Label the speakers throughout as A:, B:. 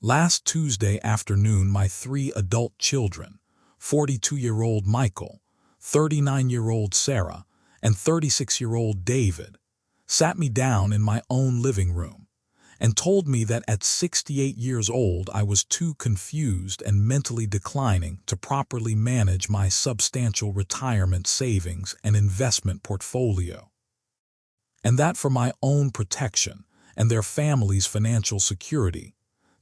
A: Last Tuesday afternoon, my three adult children, 42-year-old Michael, 39-year-old Sarah, and 36-year-old David, sat me down in my own living room and told me that at 68 years old I was too confused and mentally declining to properly manage my substantial retirement savings and investment portfolio, and that for my own protection and their family's financial security,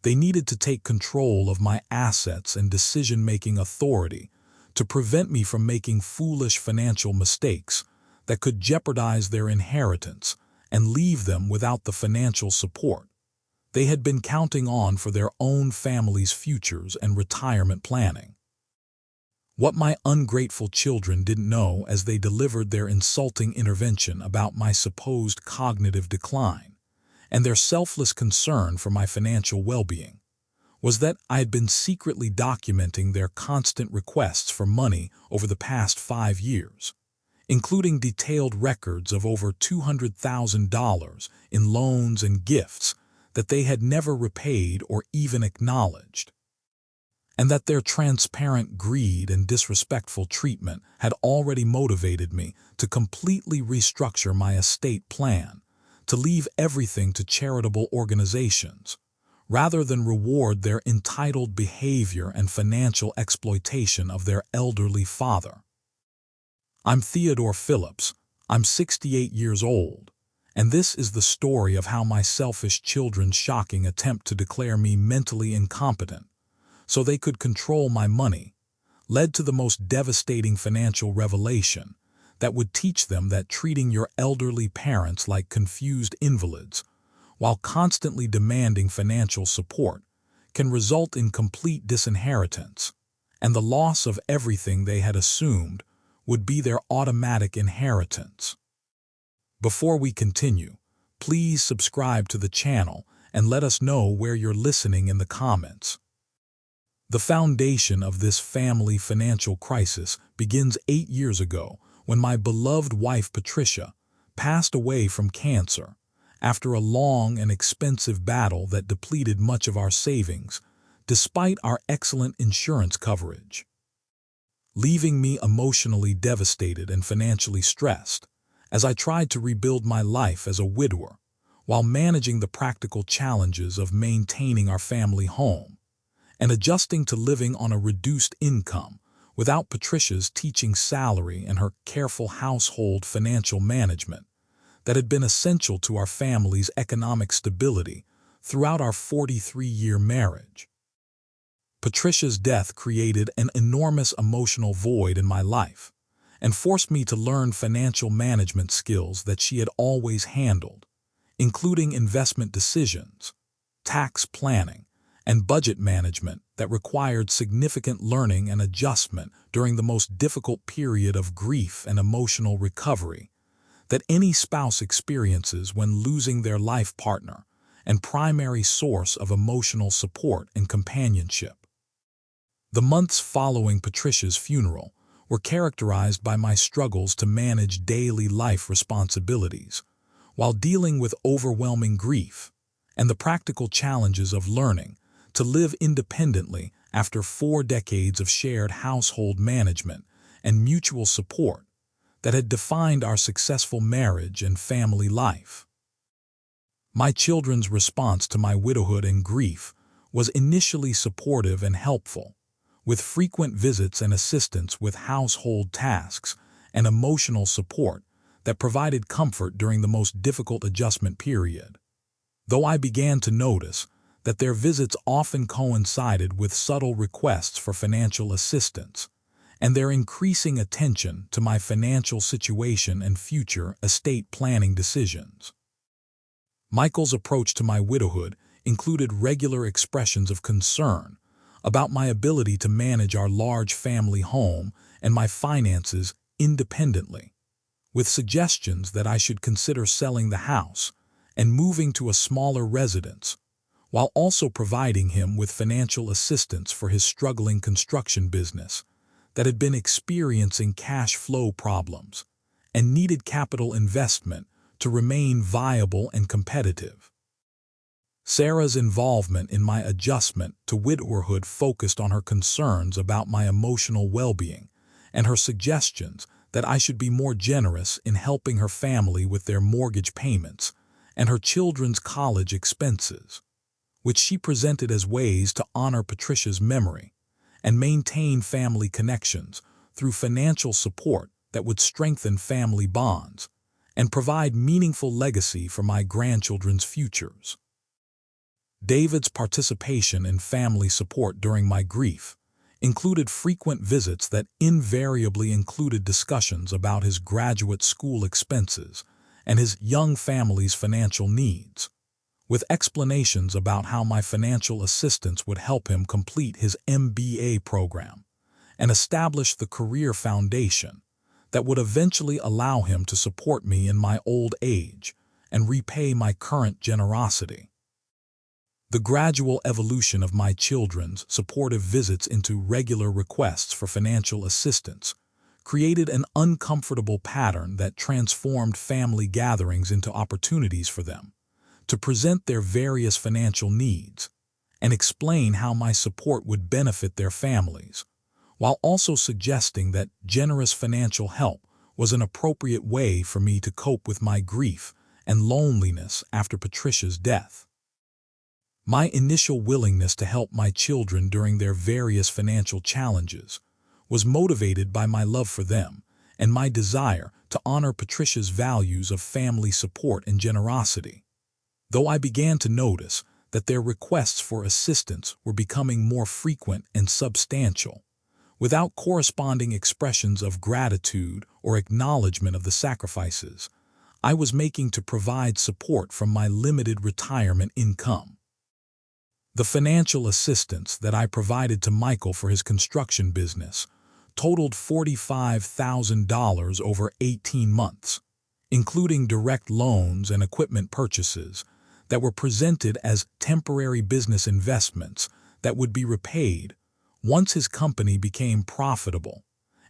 A: they needed to take control of my assets and decision-making authority to prevent me from making foolish financial mistakes that could jeopardize their inheritance and leave them without the financial support they had been counting on for their own family's futures and retirement planning. What my ungrateful children didn't know as they delivered their insulting intervention about my supposed cognitive decline and their selfless concern for my financial well-being was that I had been secretly documenting their constant requests for money over the past 5 years, including detailed records of over $200,000 in loans and gifts that they had never repaid or even acknowledged, and that their transparent greed and disrespectful treatment had already motivated me to completely restructure my estate plan to leave everything to charitable organizations, rather than reward their entitled behavior and financial exploitation of their elderly father. I'm Theodore Phillips. I'm 68 years old, and this is the story of how my selfish children's shocking attempt to declare me mentally incompetent so they could control my money led to the most devastating financial revelation that would teach them that treating your elderly parents like confused invalids while constantly demanding financial support can result in complete disinheritance, and the loss of everything they had assumed would be their automatic inheritance. Before we continue, please subscribe to the channel and let us know where you're listening in the comments. The foundation of this family financial crisis begins 8 years ago when my beloved wife Patricia passed away from cancer after a long and expensive battle that depleted much of our savings, despite our excellent insurance coverage, leaving me emotionally devastated and financially stressed as I tried to rebuild my life as a widower while managing the practical challenges of maintaining our family home and adjusting to living on a reduced income without Patricia's teaching salary and her careful household financial management that had been essential to our family's economic stability throughout our 43-year marriage. Patricia's death created an enormous emotional void in my life and forced me to learn financial management skills that she had always handled, including investment decisions, tax planning, and budget management that required significant learning and adjustment during the most difficult period of grief and emotional recovery that any spouse experiences when losing their life partner and primary source of emotional support and companionship. The months following Patricia's funeral were characterized by my struggles to manage daily life responsibilities while dealing with overwhelming grief and the practical challenges of learning to live independently after 4 decades of shared household management and mutual support that had defined our successful marriage and family life. My children's response to my widowhood and grief was initially supportive and helpful, with frequent visits and assistance with household tasks and emotional support that provided comfort during the most difficult adjustment period. Though I began to notice that their visits often coincided with subtle requests for financial assistance and their increasing attention to my financial situation and future estate planning decisions. Michael's approach to my widowhood included regular expressions of concern about my ability to manage our large family home and my finances independently, with suggestions that I should consider selling the house and moving to a smaller residence, while also providing him with financial assistance for his struggling construction business that had been experiencing cash flow problems and needed capital investment to remain viable and competitive. Sarah's involvement in my adjustment to widowerhood focused on her concerns about my emotional well-being and her suggestions that I should be more generous in helping her family with their mortgage payments and her children's college expenses, which she presented as ways to honor Patricia's memory and maintain family connections through financial support that would strengthen family bonds and provide meaningful legacy for my grandchildren's futures. David's participation in family support during my grief included frequent visits that invariably included discussions about his graduate school expenses and his young family's financial needs, with explanations about how my financial assistance would help him complete his MBA program and establish the career foundation that would eventually allow him to support me in my old age and repay my current generosity. The gradual evolution of my children's supportive visits into regular requests for financial assistance created an uncomfortable pattern that transformed family gatherings into opportunities for them to present their various financial needs and explain how my support would benefit their families, while also suggesting that generous financial help was an appropriate way for me to cope with my grief and loneliness after Patricia's death. My initial willingness to help my children during their various financial challenges was motivated by my love for them and my desire to honor Patricia's values of family support and generosity, though I began to notice that their requests for assistance were becoming more frequent and substantial, without corresponding expressions of gratitude or acknowledgement of the sacrifices I was making to provide support from my limited retirement income. The financial assistance that I provided to Michael for his construction business totaled $45,000 over 18 months, including direct loans and equipment purchases that were presented as temporary business investments that would be repaid once his company became profitable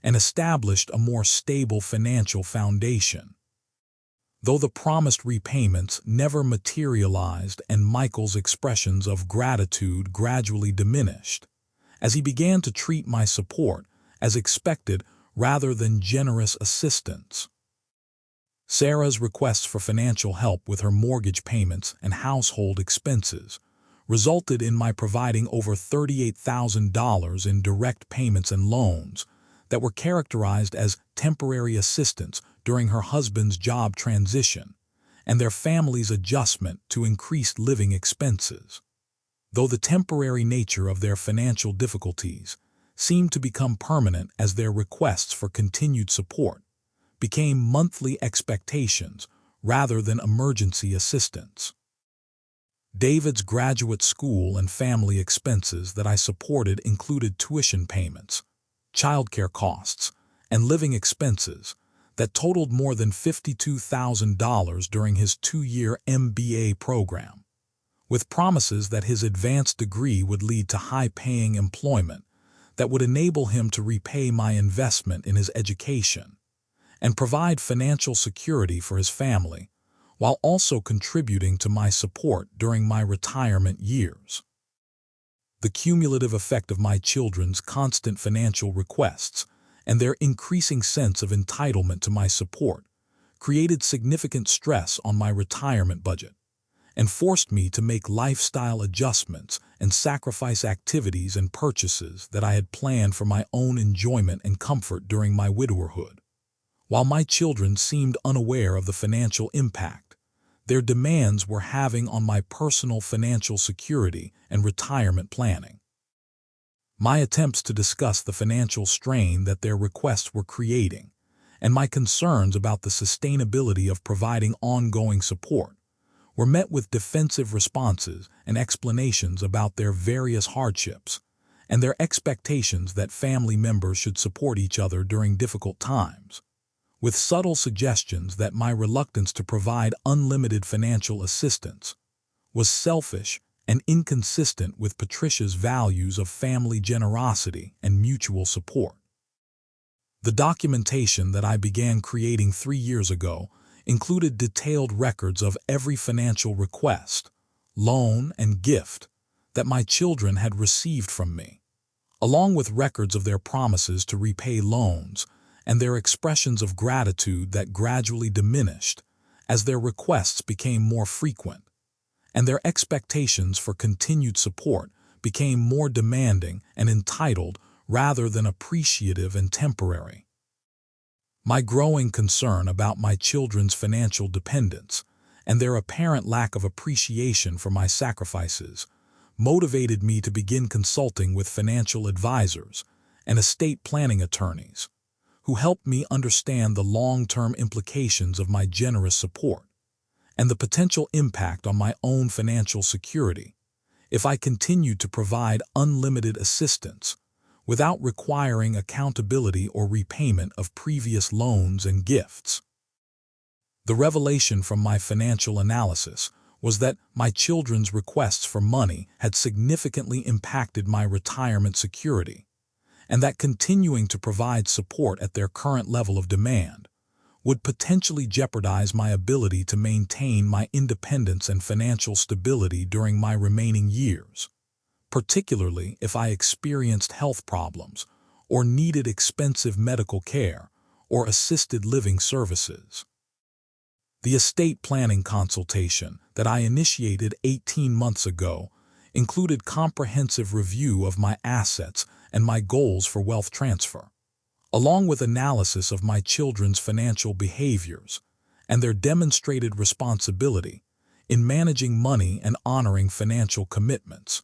A: and established a more stable financial foundation. Though the promised repayments never materialized and Michael's expressions of gratitude gradually diminished, as he began to treat my support as expected rather than generous assistance. Sarah's requests for financial help with her mortgage payments and household expenses resulted in my providing over $38,000 in direct payments and loans that were characterized as temporary assistance during her husband's job transition and their family's adjustment to increased living expenses. Though the temporary nature of their financial difficulties seemed to become permanent as their requests for continued support became monthly expectations rather than emergency assistance. David's graduate school and family expenses that I supported included tuition payments, childcare costs, and living expenses that totaled more than $52,000 during his 2-year MBA program, with promises that his advanced degree would lead to high-paying employment that would enable him to repay my investment in his education and provide financial security for his family, while also contributing to my support during my retirement years. The cumulative effect of my children's constant financial requests and their increasing sense of entitlement to my support created significant stress on my retirement budget and forced me to make lifestyle adjustments and sacrifice activities and purchases that I had planned for my own enjoyment and comfort during my widowerhood. While my children seemed unaware of the financial impact their demands were having on my personal financial security and retirement planning. My attempts to discuss the financial strain that their requests were creating and my concerns about the sustainability of providing ongoing support were met with defensive responses and explanations about their various hardships and their expectations that family members should support each other during difficult times, with subtle suggestions that my reluctance to provide unlimited financial assistance was selfish and inconsistent with Patricia's values of family generosity and mutual support. The documentation that I began creating 3 years ago included detailed records of every financial request, loan, and gift that my children had received from me, along with records of their promises to repay loans and their expressions of gratitude that gradually diminished as their requests became more frequent, and their expectations for continued support became more demanding and entitled rather than appreciative and temporary. My growing concern about my children's financial dependence and their apparent lack of appreciation for my sacrifices motivated me to begin consulting with financial advisors and estate planning attorneys who helped me understand the long-term implications of my generous support and the potential impact on my own financial security if I continued to provide unlimited assistance without requiring accountability or repayment of previous loans and gifts. The revelation from my financial analysis was that my children's requests for money had significantly impacted my retirement security, and that continuing to provide support at their current level of demand would potentially jeopardize my ability to maintain my independence and financial stability during my remaining years, particularly if I experienced health problems or needed expensive medical care or assisted living services. The estate planning consultation that I initiated 18 months ago included comprehensive review of my assets and my goals for wealth transfer, along with analysis of my children's financial behaviors and their demonstrated responsibility in managing money and honoring financial commitments,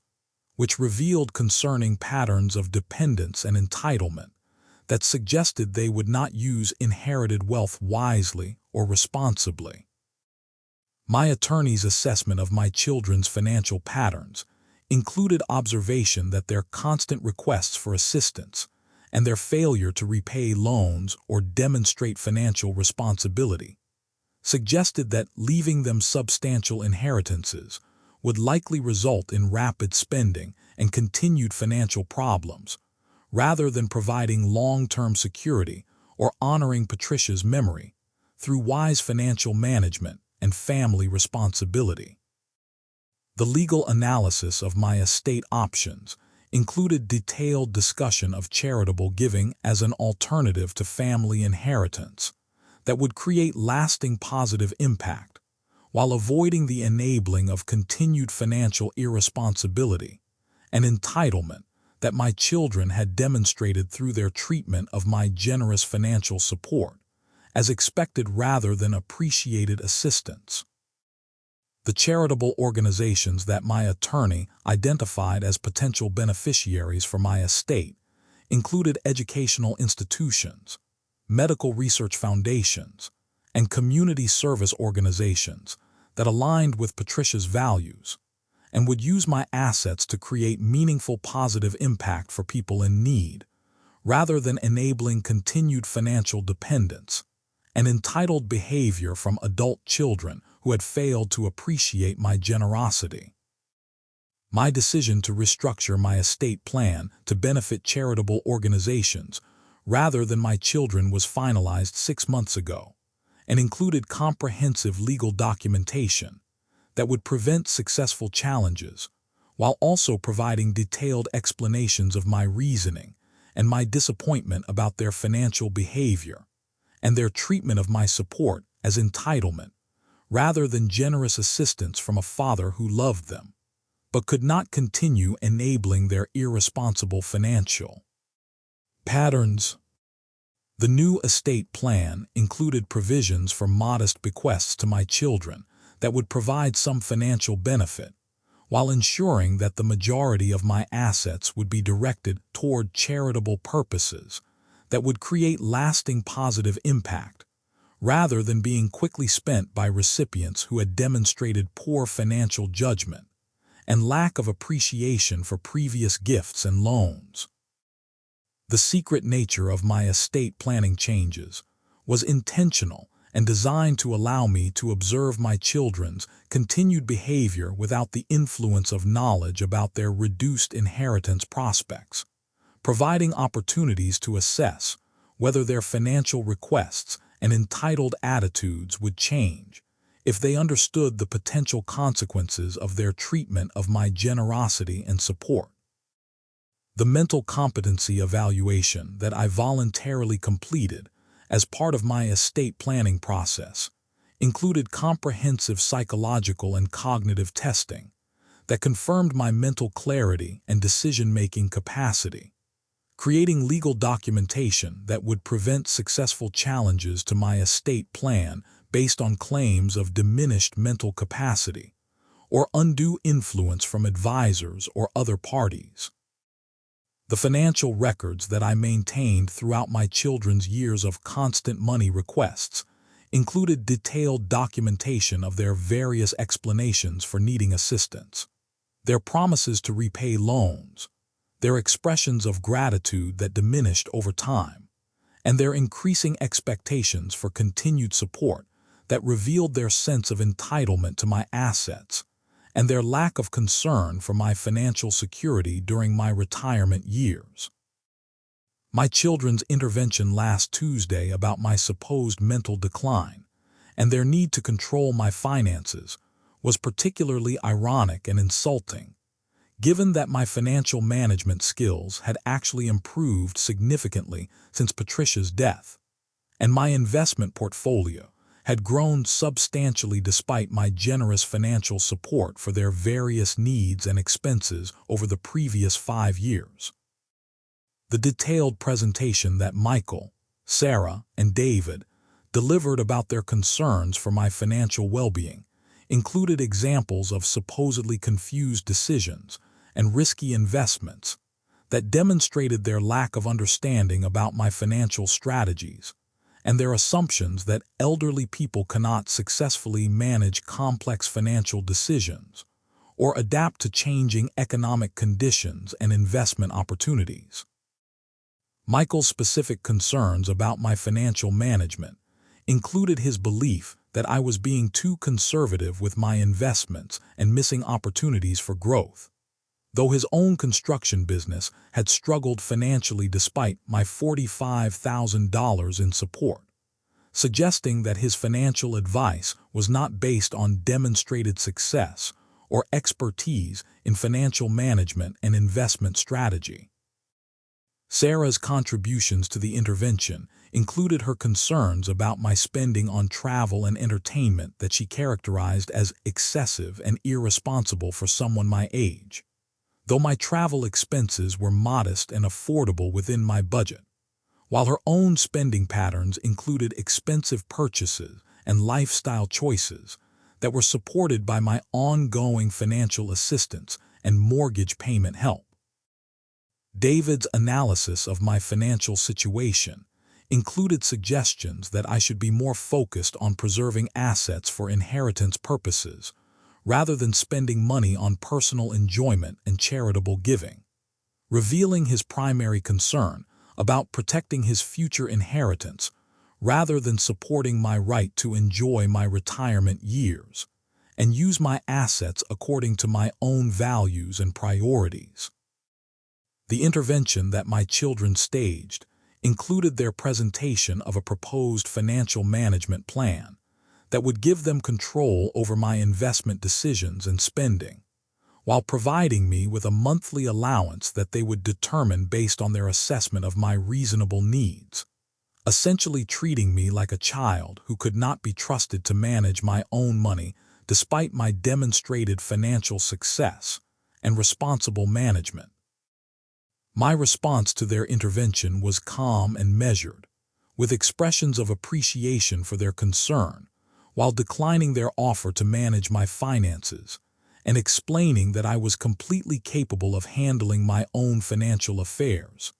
A: which revealed concerning patterns of dependence and entitlement that suggested they would not use inherited wealth wisely or responsibly. My attorney's assessment of my children's financial patterns included observation that their constant requests for assistance and their failure to repay loans or demonstrate financial responsibility suggested that leaving them substantial inheritances would likely result in rapid spending and continued financial problems, rather than providing long-term security or honoring Patricia's memory through wise financial management and family responsibility. The legal analysis of my estate options included detailed discussion of charitable giving as an alternative to family inheritance that would create lasting positive impact while avoiding the enabling of continued financial irresponsibility and entitlement that my children had demonstrated through their treatment of my generous financial support as expected rather than appreciated assistance. The charitable organizations that my attorney identified as potential beneficiaries for my estate included educational institutions, medical research foundations, and community service organizations that aligned with Patricia's values and would use my assets to create meaningful positive impact for people in need, rather than enabling continued financial dependence and entitled behavior from adult children who had failed to appreciate my generosity. My decision to restructure my estate plan to benefit charitable organizations rather than my children was finalized 6 months ago and included comprehensive legal documentation that would prevent successful challenges while also providing detailed explanations of my reasoning and my disappointment about their financial behavior and their treatment of my support as entitlement rather than generous assistance from a father who loved them, but could not continue enabling their irresponsible financial patterns. The new estate plan included provisions for modest bequests to my children that would provide some financial benefit, while ensuring that the majority of my assets would be directed toward charitable purposes that would create lasting positive impact, rather than being quickly spent by recipients who had demonstrated poor financial judgment and lack of appreciation for previous gifts and loans. The secret nature of my estate planning changes was intentional and designed to allow me to observe my children's continued behavior without the influence of knowledge about their reduced inheritance prospects, providing opportunities to assess whether their financial requests and entitled attitudes would change if they understood the potential consequences of their treatment of my generosity and support. The mental competency evaluation that I voluntarily completed as part of my estate planning process included comprehensive psychological and cognitive testing that confirmed my mental clarity and decision-making capacity, creating legal documentation that would prevent successful challenges to my estate plan based on claims of diminished mental capacity or undue influence from advisors or other parties. The financial records that I maintained throughout my children's years of constant money requests included detailed documentation of their various explanations for needing assistance, their promises to repay loans, their expressions of gratitude that diminished over time, and their increasing expectations for continued support that revealed their sense of entitlement to my assets and their lack of concern for my financial security during my retirement years. My children's intervention last Tuesday about my supposed mental decline and their need to control my finances was particularly ironic and insulting, given that my financial management skills had actually improved significantly since Patricia's death, and my investment portfolio had grown substantially despite my generous financial support for their various needs and expenses over the previous 5 years. The detailed presentation that Michael, Sarah, and David delivered about their concerns for my financial well-being included examples of supposedly confused decisions and risky investments that demonstrated their lack of understanding about my financial strategies and their assumptions that elderly people cannot successfully manage complex financial decisions or adapt to changing economic conditions and investment opportunities. Michael's specific concerns about my financial management included his belief that I was being too conservative with my investments and missing opportunities for growth, though his own construction business had struggled financially despite my $45,000 in support, suggesting that his financial advice was not based on demonstrated success or expertise in financial management and investment strategy. Sarah's contributions to the intervention included her concerns about my spending on travel and entertainment that she characterized as excessive and irresponsible for someone my age, though my travel expenses were modest and affordable within my budget, while her own spending patterns included expensive purchases and lifestyle choices that were supported by my ongoing financial assistance and mortgage payment help. David's analysis of my financial situation included suggestions that I should be more focused on preserving assets for inheritance purposes rather than spending money on personal enjoyment and charitable giving, revealing his primary concern about protecting his future inheritance rather than supporting my right to enjoy my retirement years and use my assets according to my own values and priorities. The intervention that my children staged included their presentation of a proposed financial management plan that would give them control over my investment decisions and spending, while providing me with a monthly allowance that they would determine based on their assessment of my reasonable needs, essentially treating me like a child who could not be trusted to manage my own money despite my demonstrated financial success and responsible management. My response to their intervention was calm and measured, with expressions of appreciation for their concern, while declining their offer to manage my finances and explaining that I was completely capable of handling my own financial affairs,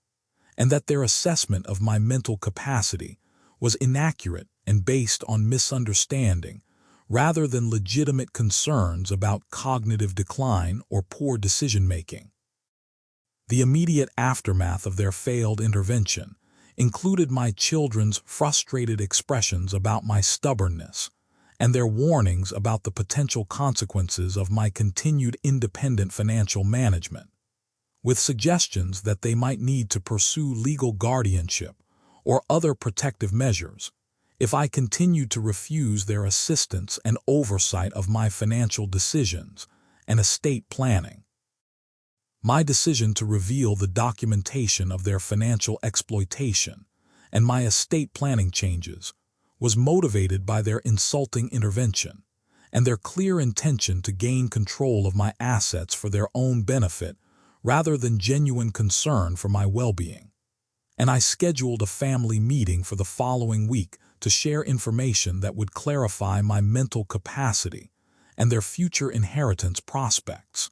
A: and that their assessment of my mental capacity was inaccurate and based on misunderstanding rather than legitimate concerns about cognitive decline or poor decision-making. The immediate aftermath of their failed intervention included my children's frustrated expressions about my stubbornness and their warnings about the potential consequences of my continued independent financial management, with suggestions that they might need to pursue legal guardianship or other protective measures if I continued to refuse their assistance and oversight of my financial decisions and estate planning. My decision to reveal the documentation of their financial exploitation and my estate planning changes was motivated by their insulting intervention and their clear intention to gain control of my assets for their own benefit rather than genuine concern for my well-being. And I scheduled a family meeting for the following week to share information that would clarify my mental capacity and their future inheritance prospects.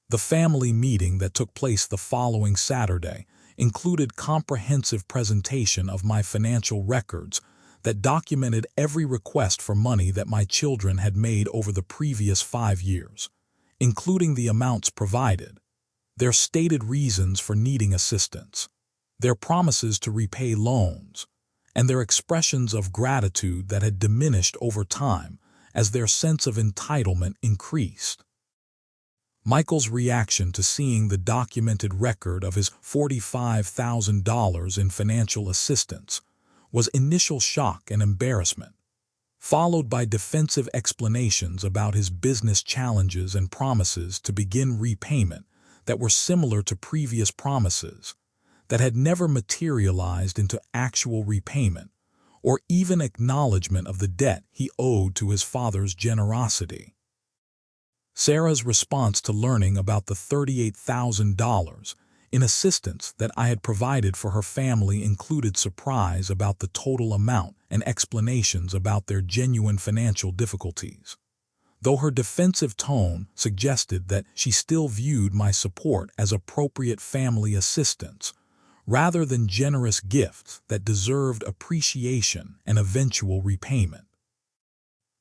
A: The family meeting that took place the following Saturday included comprehensive presentation of my financial records that documented every request for money that my children had made over the previous 5 years, including the amounts provided, their stated reasons for needing assistance, their promises to repay loans, and their expressions of gratitude that had diminished over time as their sense of entitlement increased. Michael's reaction to seeing the documented record of his $45,000 in financial assistance was initial shock and embarrassment, followed by defensive explanations about his business challenges and promises to begin repayment that were similar to previous promises that had never materialized into actual repayment or even acknowledgement of the debt he owed to his father's generosity. Sarah's response to learning about the $38,000 in assistance that I had provided for her family included surprise about the total amount and explanations about their genuine financial difficulties. Though her defensive tone suggested that she still viewed my support as appropriate family assistance, rather than generous gifts that deserved appreciation and eventual repayment.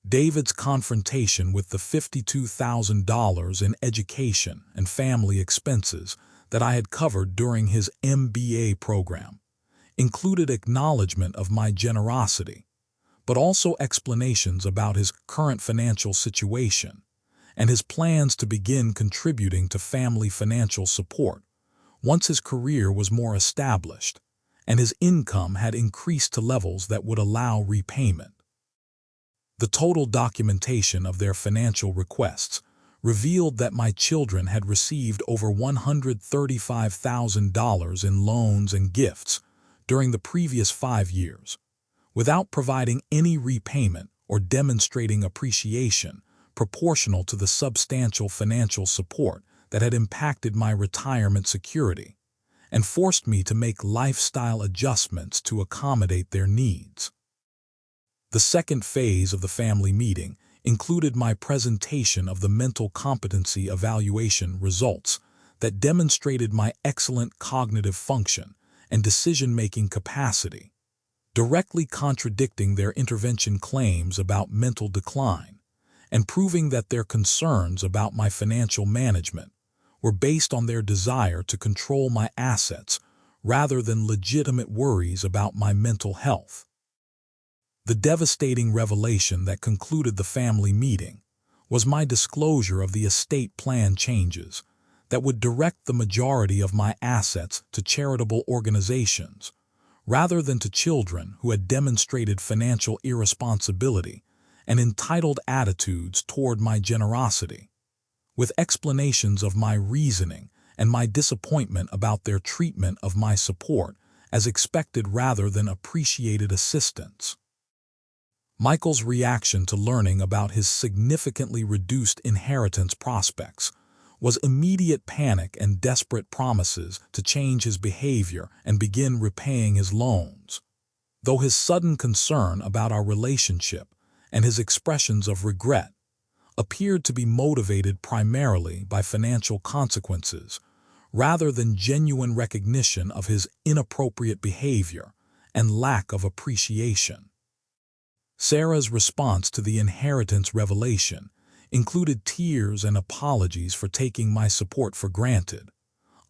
A: David's confrontation with the $52,000 in education and family expenses that I had covered during his MBA program included acknowledgement of my generosity, but also explanations about his current financial situation and his plans to begin contributing to family financial support once his career was more established and his income had increased to levels that would allow repayment. The total documentation of their financial requests revealed that my children had received over $135,000 in loans and gifts during the previous 5 years, without providing any repayment or demonstrating appreciation proportional to the substantial financial support that had impacted my retirement security and forced me to make lifestyle adjustments to accommodate their needs. The second phase of the family meeting included my presentation of the mental competency evaluation results that demonstrated my excellent cognitive function and decision-making capacity, directly contradicting their intervention claims about mental decline and proving that their concerns about my financial management were based on their desire to control my assets rather than legitimate worries about my mental health. The devastating revelation that concluded the family meeting was my disclosure of the estate plan changes that would direct the majority of my assets to charitable organizations rather than to children who had demonstrated financial irresponsibility and entitled attitudes toward my generosity, with explanations of my reasoning and my disappointment about their treatment of my support as expected rather than appreciated assistance. Michael's reaction to learning about his significantly reduced inheritance prospects was immediate panic and desperate promises to change his behavior and begin repaying his loans. Though his sudden concern about our relationship and his expressions of regret appeared to be motivated primarily by financial consequences rather than genuine recognition of his inappropriate behavior and lack of appreciation. Sarah's response to the inheritance revelation included tears and apologies for taking my support for granted,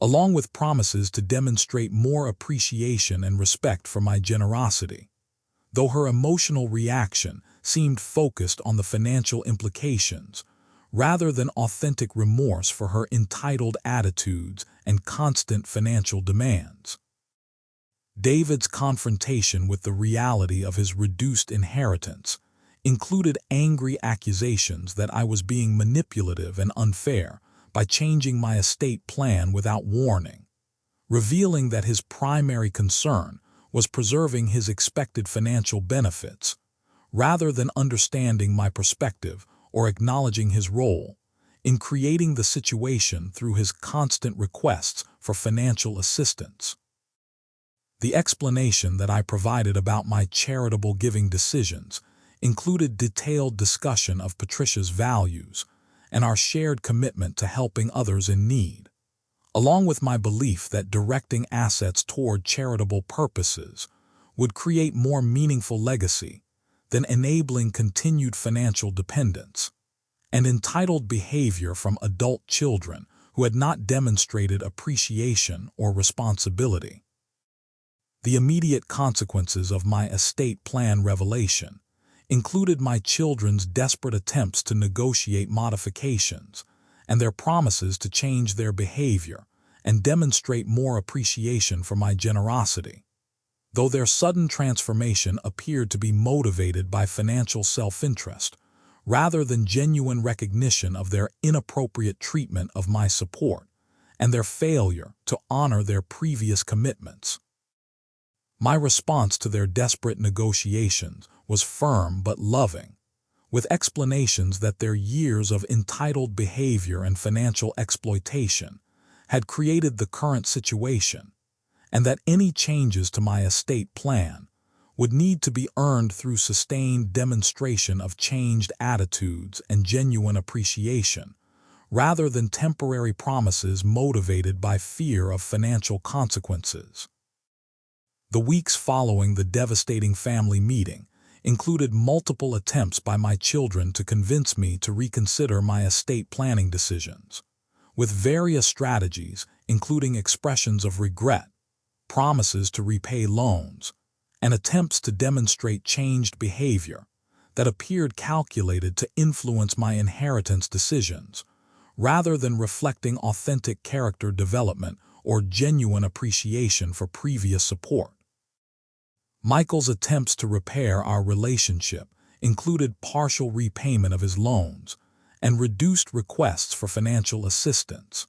A: along with promises to demonstrate more appreciation and respect for my generosity. Though her emotional reaction seemed focused on the financial implications, rather than authentic remorse for her entitled attitudes and constant financial demands. David's confrontation with the reality of his reduced inheritance included angry accusations that I was being manipulative and unfair by changing my estate plan without warning, revealing that his primary concern was preserving his expected financial benefits, rather than understanding my perspective or acknowledging his role in creating the situation through his constant requests for financial assistance. The explanation that I provided about my charitable giving decisions included detailed discussion of Patricia's values and our shared commitment to helping others in need, along with my belief that directing assets toward charitable purposes would create more meaningful legacy than enabling continued financial dependence and entitled behavior from adult children who had not demonstrated appreciation or responsibility. The immediate consequences of my estate plan revelation included my children's desperate attempts to negotiate modifications and their promises to change their behavior and demonstrate more appreciation for my generosity, though their sudden transformation appeared to be motivated by financial self-interest rather than genuine recognition of their inappropriate treatment of my support and their failure to honor their previous commitments. My response to their desperate negotiations was firm but loving, with explanations that their years of entitled behavior and financial exploitation had created the current situation, and that any changes to my estate plan would need to be earned through sustained demonstration of changed attitudes and genuine appreciation, rather than temporary promises motivated by fear of financial consequences. The weeks following the devastating family meeting included multiple attempts by my children to convince me to reconsider my estate planning decisions, with various strategies including expressions of regret, promises to repay loans, and attempts to demonstrate changed behavior that appeared calculated to influence my inheritance decisions, rather than reflecting authentic character development or genuine appreciation for previous support. Michael's attempts to repair our relationship included partial repayment of his loans and reduced requests for financial assistance,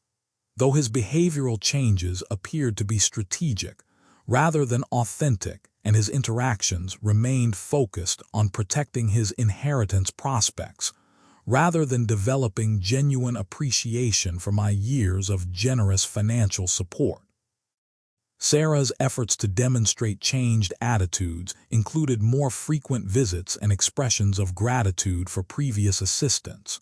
A: though his behavioral changes appeared to be strategic rather than authentic, and his interactions remained focused on protecting his inheritance prospects rather than developing genuine appreciation for my years of generous financial support. Sarah's efforts to demonstrate changed attitudes included more frequent visits and expressions of gratitude for previous assistance,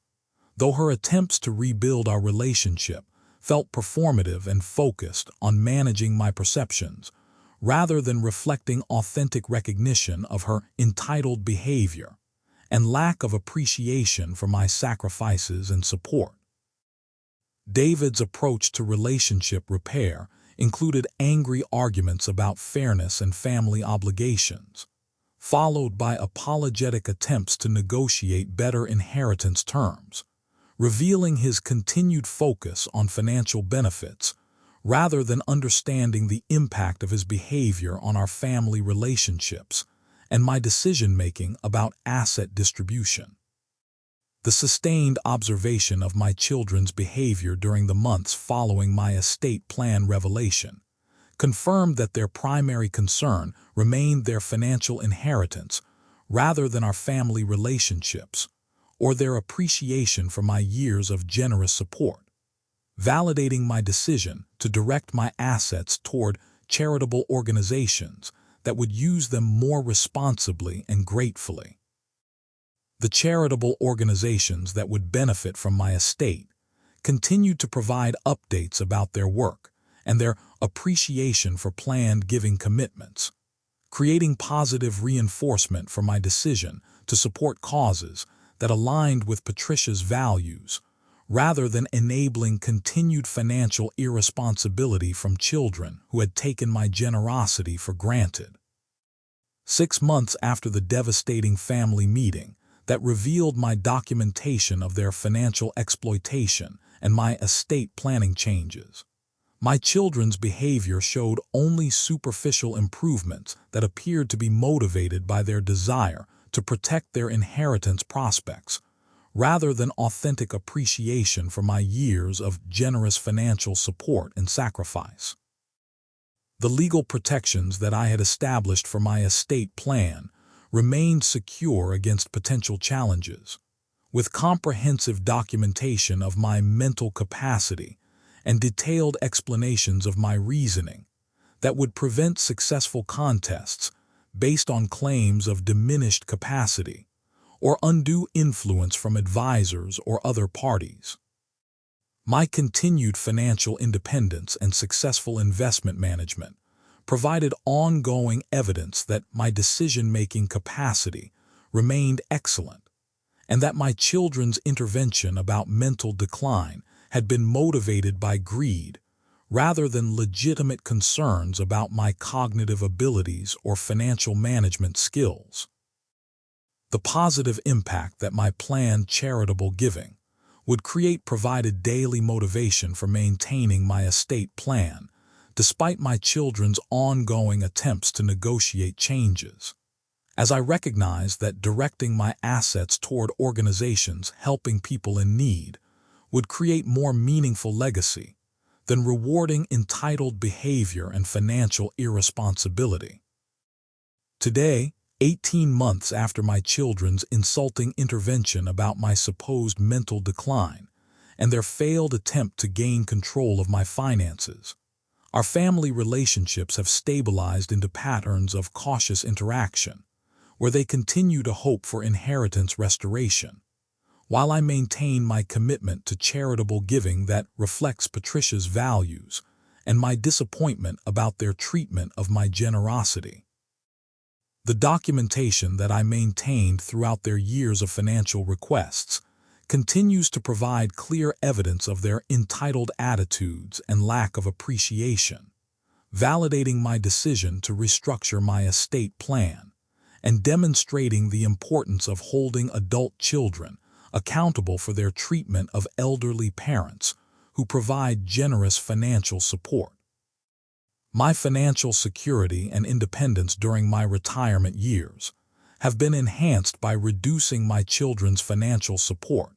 A: though her attempts to rebuild our relationship felt performative and focused on managing my perceptions, rather than reflecting authentic recognition of her entitled behavior and lack of appreciation for my sacrifices and support. David's approach to relationship repair included angry arguments about fairness and family obligations, followed by apologetic attempts to negotiate better inheritance terms, revealing his continued focus on financial benefits rather than understanding the impact of his behavior on our family relationships and my decision-making about asset distribution. The sustained observation of my children's behavior during the months following my estate plan revelation confirmed that their primary concern remained their financial inheritance rather than our family relationships or their appreciation for my years of generous support, validating my decision to direct my assets toward charitable organizations that would use them more responsibly and gratefully. The charitable organizations that would benefit from my estate continued to provide updates about their work and their appreciation for planned giving commitments, creating positive reinforcement for my decision to support causes that aligned with Patricia's values, rather than enabling continued financial irresponsibility from children who had taken my generosity for granted. 6 months after the devastating family meeting that revealed my documentation of their financial exploitation and my estate planning changes, My children's behavior showed only superficial improvements that appeared to be motivated by their desire to protect their inheritance prospects, rather than authentic appreciation for my years of generous financial support and sacrifice. The legal protections that I had established for my estate plan remained secure against potential challenges, with comprehensive documentation of my mental capacity and detailed explanations of my reasoning that would prevent successful contests based on claims of diminished capacity or undue influence from advisors or other parties. My continued financial independence and successful investment management provided ongoing evidence that my decision-making capacity remained excellent, and that my children's intervention about mental decline had been motivated by greed rather than legitimate concerns about my cognitive abilities or financial management skills. The positive impact that my planned charitable giving would create provided daily motivation for maintaining my estate plan, despite my children's ongoing attempts to negotiate changes, as I recognized that directing my assets toward organizations helping people in need would create more meaningful legacy than rewarding entitled behavior and financial irresponsibility. Today, 18 months after my children's insulting intervention about my supposed mental decline and their failed attempt to gain control of my finances, our family relationships have stabilized into patterns of cautious interaction, where they continue to hope for inheritance restoration, while I maintain my commitment to charitable giving that reflects Patricia's values and my disappointment about their treatment of my generosity. The documentation that I maintained throughout their years of financial requests continues to provide clear evidence of their entitled attitudes and lack of appreciation, validating my decision to restructure my estate plan and demonstrating the importance of holding adult children accountable for their treatment of elderly parents who provide generous financial support. My financial security and independence during my retirement years have been enhanced by reducing my children's financial support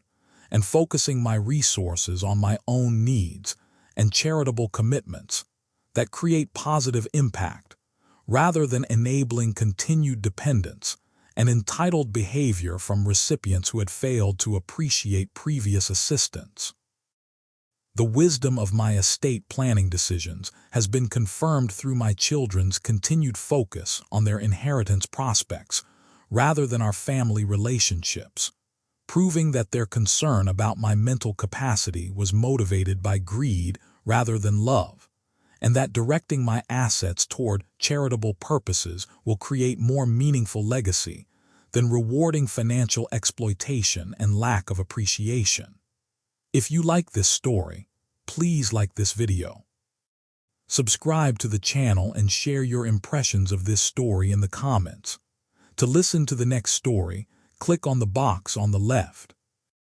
A: and focusing my resources on my own needs and charitable commitments that create positive impact rather than enabling continued dependence and entitled behavior from recipients who had failed to appreciate previous assistance. The wisdom of my estate planning decisions has been confirmed through my children's continued focus on their inheritance prospects rather than our family relationships, proving that their concern about my mental capacity was motivated by greed rather than love, and that directing my assets toward charitable purposes will create more meaningful legacy than rewarding financial exploitation and lack of appreciation. If you like this story, please like this video. Subscribe to the channel and share your impressions of this story in the comments. To listen to the next story, click on the box on the left.